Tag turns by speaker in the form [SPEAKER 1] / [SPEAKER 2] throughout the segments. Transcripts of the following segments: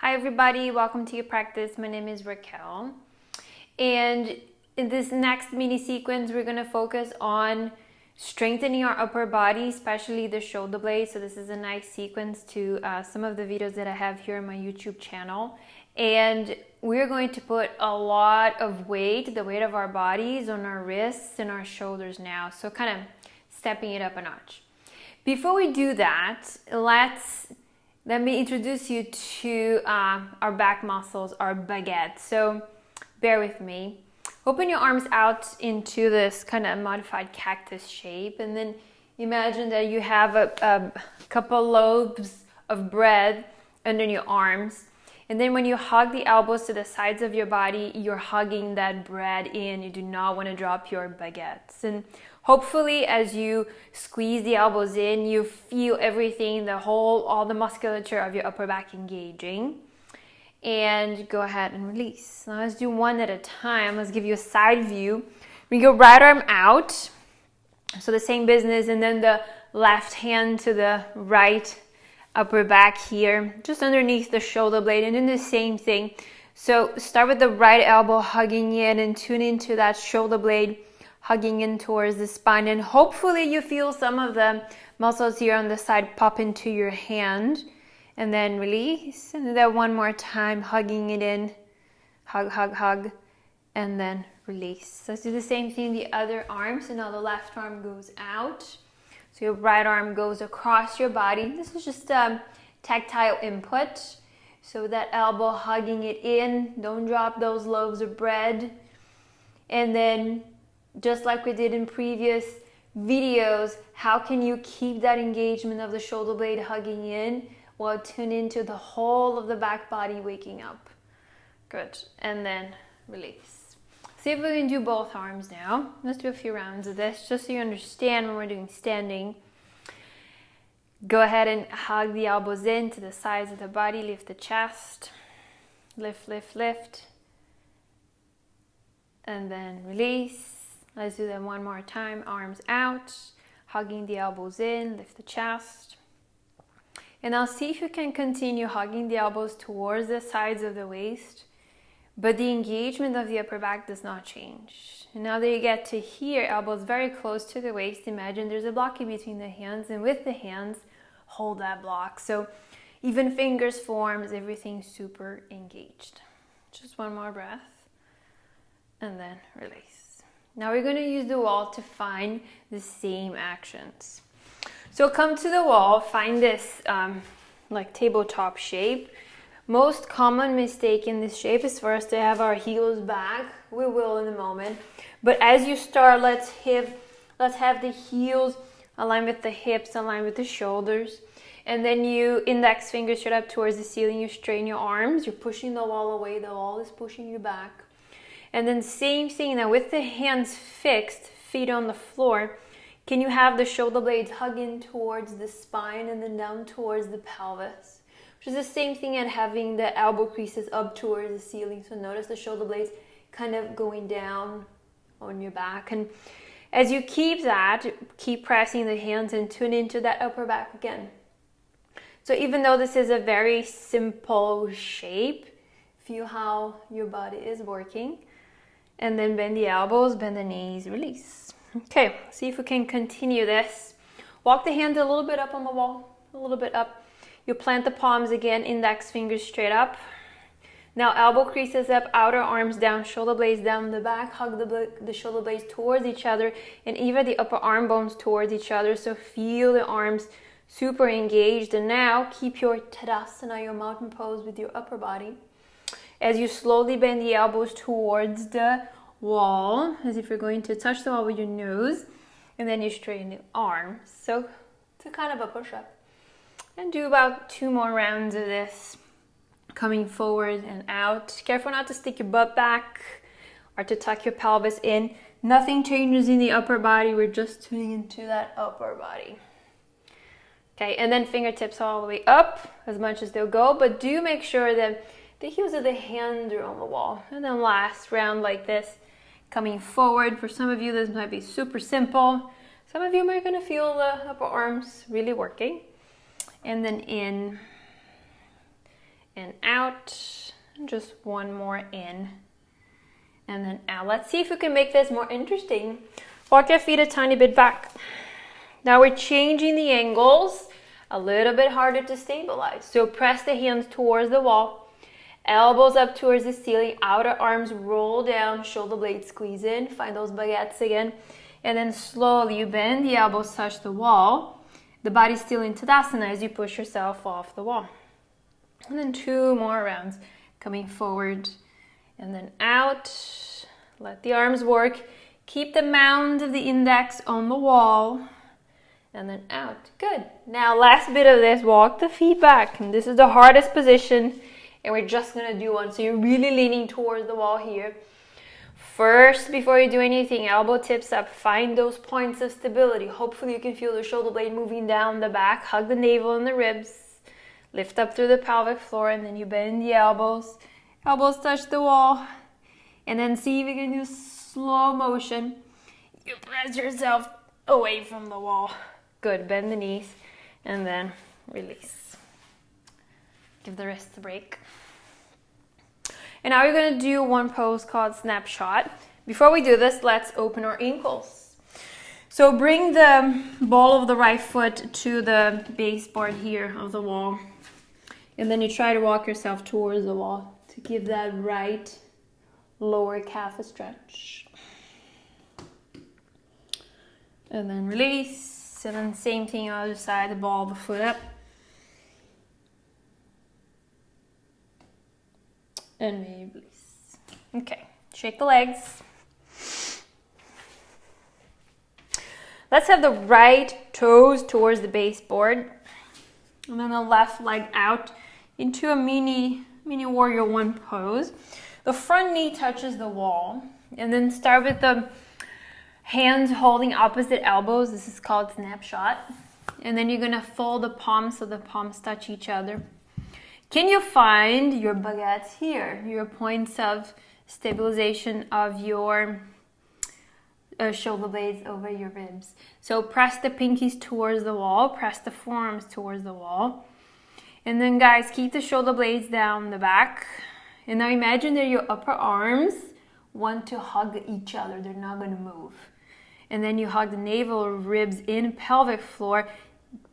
[SPEAKER 1] Hi everybody, welcome to your practice. My name is Raquel. And in this next mini sequence, we're going to focus on strengthening our upper body, especially the shoulder blades. So this is a nice sequence to some of the videos that I have here on my YouTube channel. And we're going to put a lot of weight, the weight of our bodies, on our wrists and our shoulders now. So kind of stepping it up a notch. Before we do that, let me introduce you to our back muscles, our baguette. So bear with me. Open your arms out into this kind of modified cactus shape, and then imagine that you have a couple loaves of bread under your arms. And then when you hug the elbows to the sides of your body, you're hugging that bread in. You do not want to drop your baguettes. And hopefully as you squeeze the elbows in, you feel everything, all the musculature of your upper back engaging. And go ahead and release. Now let's do one at a time. Let's give you a side view. We go right arm out. So the same business, and then the left hand to the right upper back here, just underneath the shoulder blade, and then the same thing. So start with the right elbow hugging in and tune into that shoulder blade, hugging in towards the spine, and hopefully you feel some of the muscles here on the side pop into your hand, and then release. And do that one more time, hugging it in, hug, hug, hug, and then release. Let's do the same thing the other arm. So now the left arm goes out. So your right arm goes across your body. This is just tactile input. So that elbow hugging it in. Don't drop those loaves of bread. And then, just like we did in previous videos, how can you keep that engagement of the shoulder blade hugging in while tune into the whole of the back body waking up? Good. And then release. See if we can do both arms now. Let's do a few rounds of this just so you understand when we're doing standing. Go ahead and hug the elbows in to the sides of the body. Lift the chest. Lift, lift, lift. And then release. Let's do that one more time. Arms out. Hugging the elbows in. Lift the chest. And now see if you can continue hugging the elbows towards the sides of the waist. But the engagement of the upper back does not change. And now that you get to here, elbows very close to the waist, imagine there's a block in between the hands, and with the hands, hold that block. So even fingers forms, everything's super engaged. Just one more breath, and then release. Now we're going to use the wall to find the same actions. So come to the wall, find this like tabletop shape. Most common mistake in this shape is for us to have our heels back. We will in a moment. But as you start, let's have the heels align with the hips, align with the shoulders. And then you index finger straight up towards the ceiling. You straighten your arms. You're pushing the wall away. The wall is pushing you back. And then same thing now with the hands fixed, feet on the floor. Can you have the shoulder blades hug in towards the spine and then down towards the pelvis? Which is the same thing as having the elbow creases up towards the ceiling. So notice the shoulder blades kind of going down on your back. And as you keep that, keep pressing the hands and tune into that upper back again. So even though this is a very simple shape, feel how your body is working. And then bend the elbows, bend the knees, release. Okay, see if we can continue this. Walk the hands a little bit up on the wall, a little bit up. You plant the palms again, index fingers straight up. Now elbow creases up, outer arms down, shoulder blades down the back. Hug the shoulder blades towards each other, and even the upper arm bones towards each other. So feel the arms super engaged. And now keep your Tadasana, your mountain pose with your upper body. As you slowly bend the elbows towards the wall, as if you're going to touch the wall with your nose. And then you straighten the arms. So it's a kind of a push-up. And do about 2 more rounds of this, coming forward and out. Careful not to stick your butt back or to tuck your pelvis in. Nothing changes in the upper body. We're just tuning into that upper body. Okay, and then fingertips all the way up as much as they'll go. But do make sure that the heels of the hands are on the wall. And then last round like this, coming forward. For some of you, this might be super simple. Some of you might going to feel the upper arms really working. And then in, and out. Just one more in and then out. Let's see if we can make this more interesting. Walk your feet a tiny bit back. Now we're changing the angles, a little bit harder to stabilize. So press the hands towards the wall, elbows up towards the ceiling, outer arms roll down, shoulder blades squeeze in, find those baguettes again, and then slowly you bend the elbows, touch the wall. The body's still in Tadasana as you push yourself off the wall. And then 2 more rounds, coming forward and then out. Let the arms work. Keep the mound of the index on the wall. And then out. Good. Now last bit of this, walk the feet back. And this is the hardest position. And we're just going to do one. So you're really leaning towards the wall here. First, before you do anything, elbow tips up. Find those points of stability. Hopefully you can feel the shoulder blade moving down the back. Hug the navel and the ribs. Lift up through the pelvic floor. And then you bend the elbows. Elbows touch the wall. And then see if you can do slow motion. You press yourself away from the wall. Good, bend the knees and then release. Give the wrists a break. And now you're gonna do one pose called snapshot. Before we do this, let's open our ankles. So bring the ball of the right foot to the baseboard here of the wall. And then you try to walk yourself towards the wall to give that right lower calf a stretch. And then release. And then same thing on the other side, the ball of the foot up. And maybe release. Okay, shake the legs. Let's have the right toes towards the baseboard. And then the left leg out into a mini warrior one pose. The front knee touches the wall. And then start with the hands holding opposite elbows. This is called snapshot. And then you're going to fold the palms so the palms touch each other. Can you find your baguettes here? Your points of stabilization of your shoulder blades over your ribs. So press the pinkies towards the wall. Press the forearms towards the wall. And then guys, keep the shoulder blades down the back. And now imagine that your upper arms want to hug each other. They're not going to move. And then you hug the navel, ribs in, pelvic floor,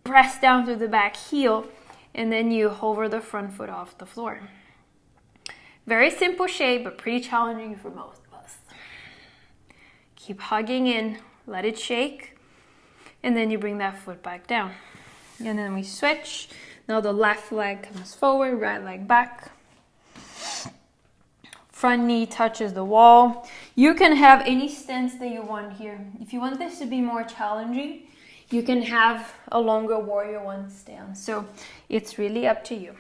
[SPEAKER 1] press down through the back heel, and then you hover the front foot off the floor. Very simple shape, but pretty challenging for most of us. Keep hugging in, let it shake, and then you bring that foot back down. And then we switch. Now the left leg comes forward, right leg back. Front knee touches the wall. You can have any stance that you want here. If you want this to be more challenging, you can have a longer warrior one stance. So it's really up to you.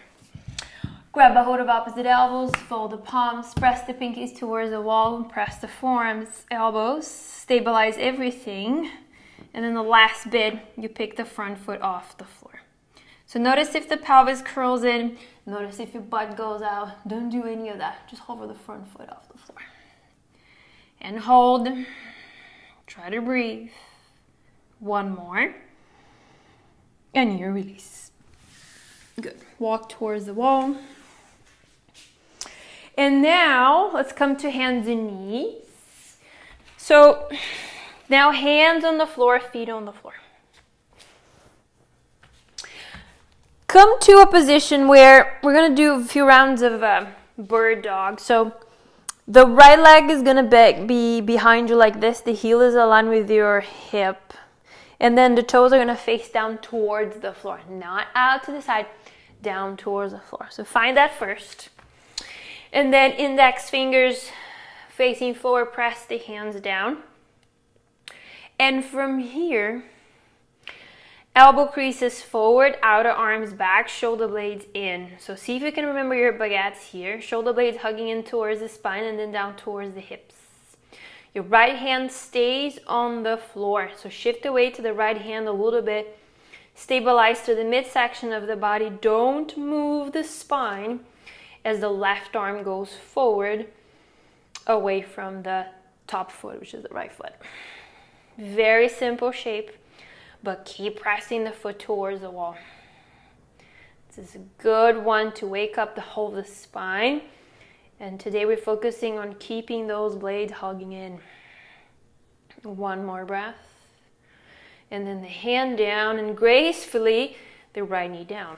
[SPEAKER 1] Grab a hold of opposite elbows, fold the palms, press the pinkies towards the wall, press the forearms, elbows, stabilize everything. And then the last bit, you pick the front foot off the floor. So notice if the pelvis curls in, notice if your butt goes out. Don't do any of that. Just hover the front foot off the floor. And hold. Try to breathe. One more. And you release. Good. Walk towards the wall. And now let's come to hands and knees. So now hands on the floor, feet on the floor. Come to a position where we're going to do a few rounds of bird dog. So the right leg is going to be behind you like this. The heel is aligned with your hip. And then the toes are going to face down towards the floor. Not out to the side, down towards the floor. So find that first. And then index fingers facing forward, press the hands down. And from here, elbow creases forward, outer arms back, shoulder blades in. So see if you can remember your baguettes here. Shoulder blades hugging in towards the spine and then down towards the hips. Your right hand stays on the floor. So shift the weight to the right hand a little bit. Stabilize to the midsection of the body. Don't move the spine as the left arm goes forward away from the top foot, which is the right foot. Very simple shape. But keep pressing the foot towards the wall. This is a good one to wake up the whole of the spine. And today we're focusing on keeping those blades hugging in. One more breath. And then the hand down and gracefully the right knee down.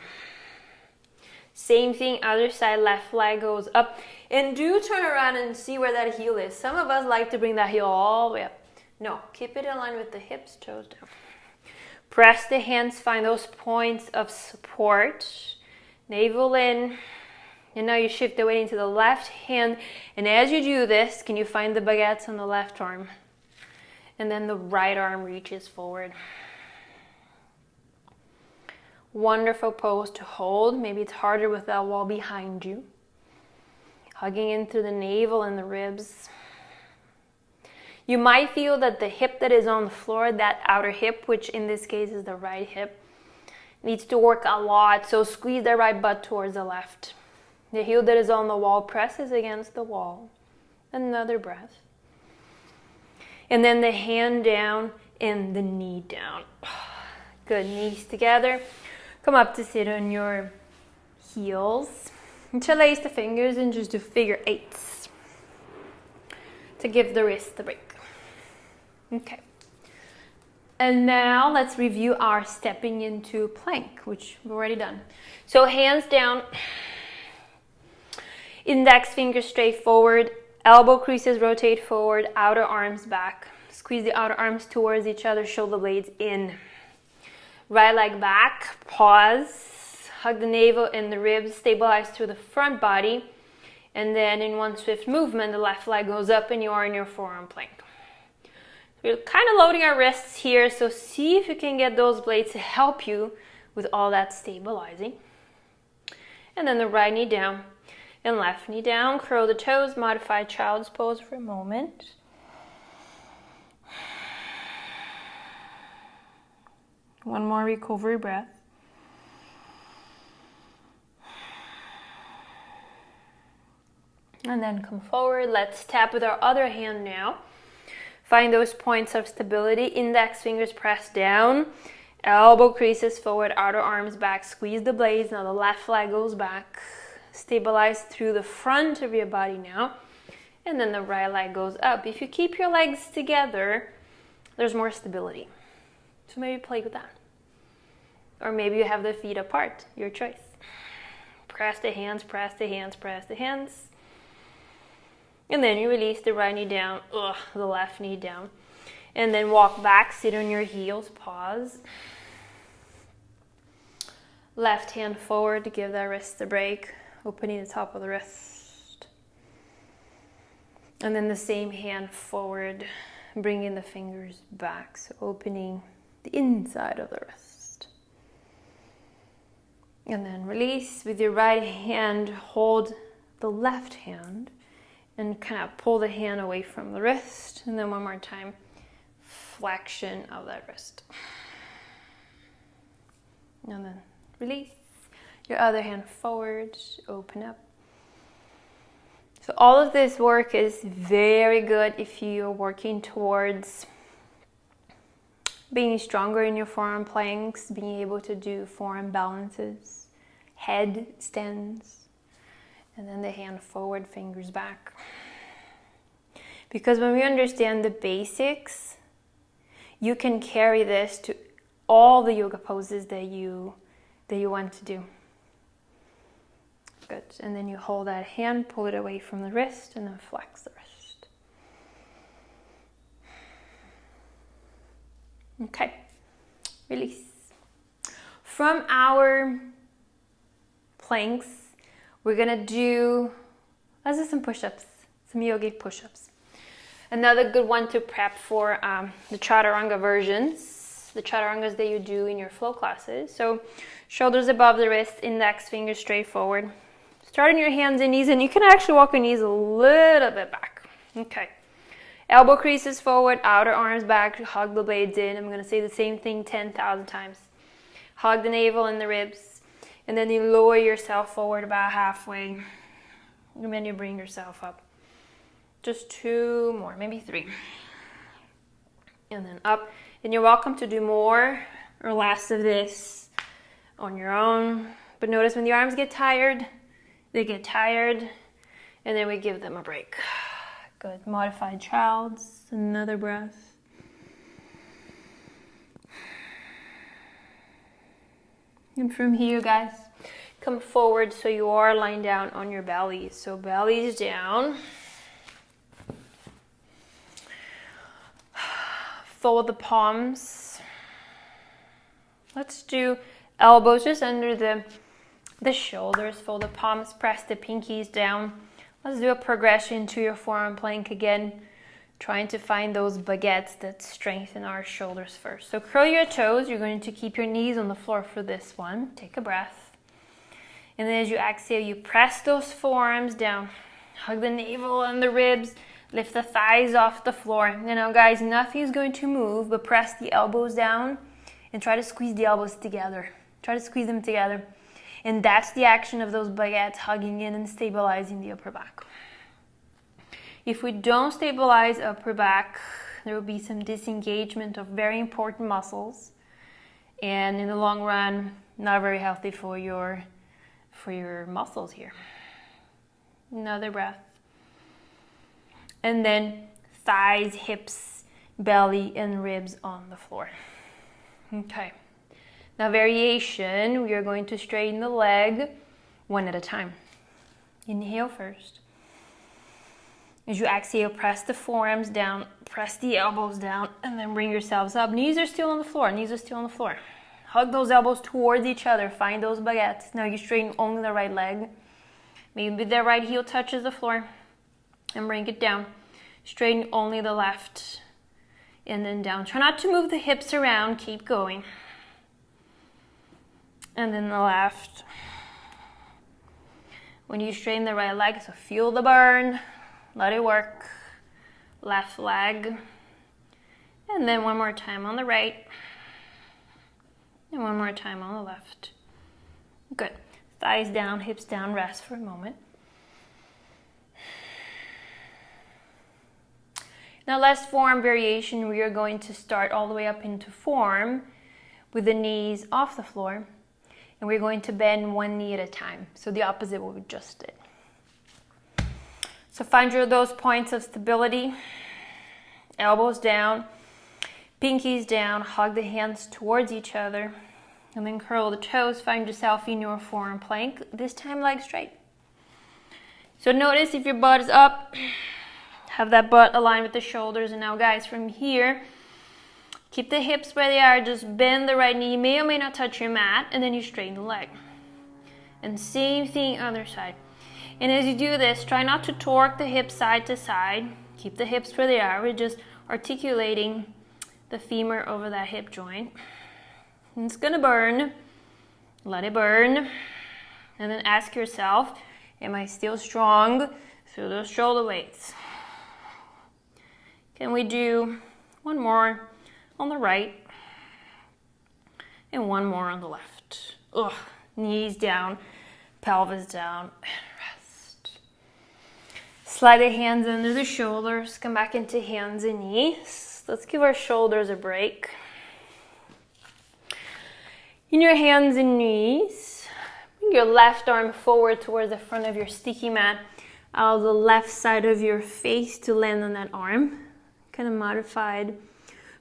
[SPEAKER 1] Same thing, other side, left leg goes up. And do turn around and see where that heel is. Some of us like to bring that heel all the way up. No, keep it in line with the hips, toes down. Press the hands, find those points of support. Navel in. And now you shift the weight into the left hand. And as you do this, can you find the baguettes on the left arm? And then the right arm reaches forward. Wonderful pose to hold. Maybe it's harder with that wall behind you. Hugging in through the navel and the ribs. You might feel that the hip that is on the floor, that outer hip, which in this case is the right hip, needs to work a lot. So squeeze the right butt towards the left. The heel that is on the wall presses against the wall. Another breath. And then the hand down and the knee down. Good, knees together. Come up to sit on your heels. Interlace the fingers and just do figure eights to give the wrist a break. Okay. And now let's review our stepping into plank, which we've already done. So hands down, index fingers straight forward, elbow creases rotate forward, outer arms back. Squeeze the outer arms towards each other, shoulder blades in. Right leg back, pause, hug the navel and the ribs, stabilize through the front body. And then in one swift movement, the left leg goes up and you are in your forearm plank. We're kind of loading our wrists here, so see if you can get those blades to help you with all that stabilizing. And then the right knee down and left knee down. Curl the toes, modify child's pose for a moment. One more recovery breath. And then come forward. Let's tap with our other hand now. Find those points of stability. Index fingers press down. Elbow creases forward, outer arms back. Squeeze the blades. Now the left leg goes back. Stabilize through the front of your body now. And then the right leg goes up. If you keep your legs together, there's more stability. So maybe play with that. Or maybe you have the feet apart. Your choice. Press the hands, press the hands, press the hands. And then you release the right knee down, the left knee down. And then walk back, sit on your heels, pause. Left hand forward to give that wrist a break, opening the top of the wrist. And then the same hand forward, bringing the fingers back, so opening the inside of the wrist. And then release with your right hand, hold the left hand and kind of pull the hand away from the wrist. And then one more time, flexion of that wrist. And then release. Your other hand forward, open up. So all of this work is very good if you're working towards being stronger in your forearm planks, being able to do forearm balances, head stands, and then the hand forward, fingers back. Because when we understand the basics, you can carry this to all the yoga poses that you want to do. Good. And then you hold that hand, pull it away from the wrist, and then flex the wrist. Okay. Release. From our planks, we're gonna do, let's do some push-ups, some yogic push-ups. Another good one to prep for the chaturanga versions, the chaturangas that you do in your flow classes. So shoulders above the wrist, index fingers straight forward. Start on your hands and knees, and you can actually walk your knees a little bit back. Okay. Elbow creases forward, outer arms back, hug the blades in. I'm gonna say the same thing 10,000 times. Hug the navel and the ribs, and then you lower yourself forward about halfway, and then you bring yourself up. Just 2 more, maybe 3. And then up. And you're welcome to do more or less of this on your own. But notice when the arms get tired, they get tired, and then we give them a break. Good. Modified childs. Another breath. And from here, guys, come forward so you are lying down on your belly. So belly's down. Fold the palms. Let's do elbows just under the shoulders. Fold the palms, press the pinkies down. Let's do a progression to your forearm plank again, trying to find those baguettes that strengthen our shoulders first. So curl your toes. You're going to keep your knees on the floor for this one. Take a breath. And then as you exhale, you press those forearms down. Hug the navel and the ribs. Lift the thighs off the floor. And now, guys, nothing is going to move, but press the elbows down and try to squeeze the elbows together. Try to squeeze them together. And that's the action of those baguettes, hugging in and stabilizing the upper back. If we don't stabilize upper back, there will be some disengagement of very important muscles. And in the long run, not very healthy for your muscles here. Another breath. And then thighs, hips, belly, and ribs on the floor. Okay. Now variation, we are going to straighten the leg one at a time. Inhale first. As you exhale, press the forearms down, press the elbows down, and then bring yourselves up. Knees are still on the floor, knees are still on the floor. Hug those elbows towards each other, find those baguettes. Now you straighten only the right leg. Maybe the right heel touches the floor, and bring it down. Straighten only the left, and then down. Try not to move the hips around, keep going. And then the left. When you straighten the right leg, so feel the burn, let it work. Left leg. And then one more time on the right. And one more time on the left. Good. Thighs down, hips down, rest for a moment. Now last form variation, we are going to start all the way up into form with the knees off the floor. And we're going to bend one knee at a time. So the opposite of what we just did. So find those points of stability. Elbows down, pinkies down, hug the hands towards each other. And then curl the toes, find yourself in your forearm plank. This time legs straight. So notice if your butt is up, have that butt aligned with the shoulders. And now guys, from here, keep the hips where they are, just bend the right knee, may or may not touch your mat, and then you straighten the leg. And same thing other side. And as you do this, try not to torque the hips side to side. Keep the hips where they are. We're just articulating the femur over that hip joint. And it's gonna burn. Let it burn. And then ask yourself, am I still strong through those shoulder weights? Can we do one more on the right, and one more on the left. Ugh. Knees down, pelvis down, and rest. Slide the hands under the shoulders, come back into hands and knees. Let's give our shoulders a break. In your hands and knees, bring your left arm forward towards the front of your sticky mat. Allow the left side of your face to land on that arm. Kind of modified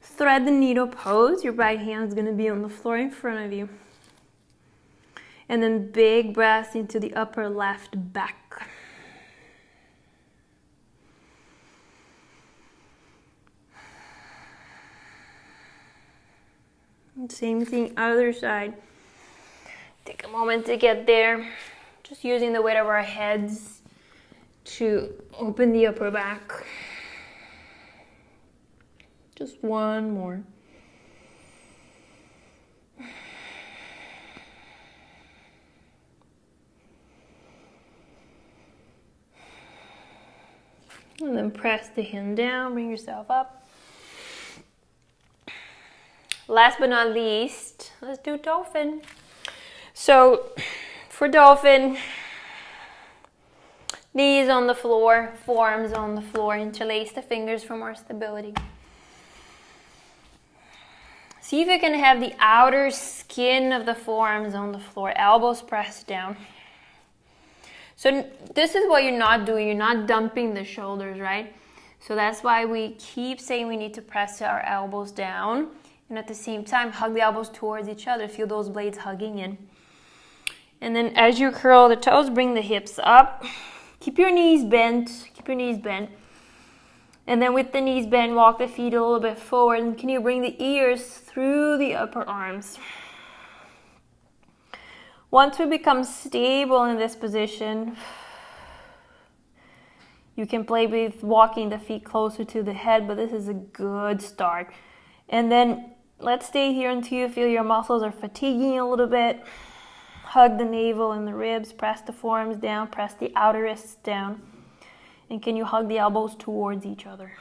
[SPEAKER 1] thread the needle pose. Your right hand is going to be on the floor in front of you. And then big breath into the upper left back. And same thing, other side. Take a moment to get there. Just using the weight of our heads to open the upper back. Just one more. And then press the hand down, bring yourself up. Last but not least, let's do dolphin. So for dolphin, knees on the floor, forearms on the floor, interlace the fingers for more stability. See if you can have the outer skin of the forearms on the floor, elbows pressed down. So this is what you're not doing. You're not dumping the shoulders, right? So that's why we keep saying we need to press our elbows down. And at the same time, hug the elbows towards each other. Feel those blades hugging in. And then as you curl the toes, bring the hips up. Keep your knees bent. Keep your knees bent. And then with the knees bent, walk the feet a little bit forward. And can you bring the ears through the upper arms? Once we become stable in this position, you can play with walking the feet closer to the head, but this is a good start. And then let's stay here until you feel your muscles are fatiguing a little bit. Hug the navel and the ribs, press the forearms down, press the outer wrists down. And can you hug the elbows towards each other?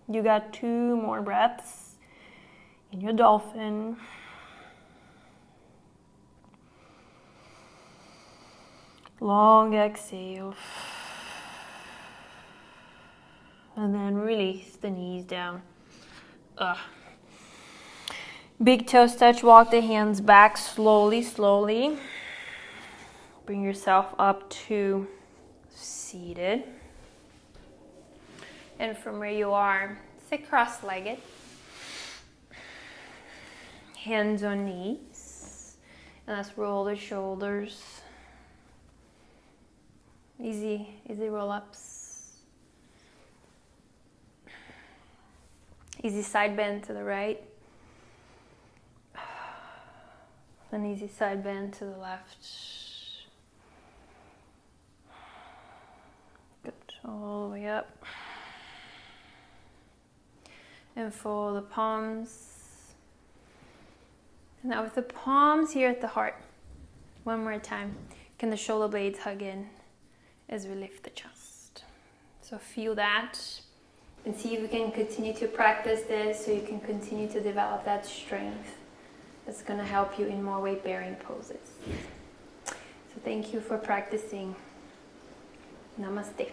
[SPEAKER 1] You got 2 more breaths in your dolphin. Long exhale. And then release the knees down. Big toes touch, walk the hands back slowly, slowly. Bring yourself up to seated. And from where you are, sit cross-legged. Hands on knees. And let's roll the shoulders. Easy roll-ups. Easy side bend to the right. An easy side bend to the left. Good, all the way up. And fold the palms. And now with the palms here at the heart. One more time. Can the shoulder blades hug in as we lift the chest? So feel that and see if we can continue to practice this so you can continue to develop that strength. That's going to help you in more weight-bearing poses. So thank you for practicing. Namaste.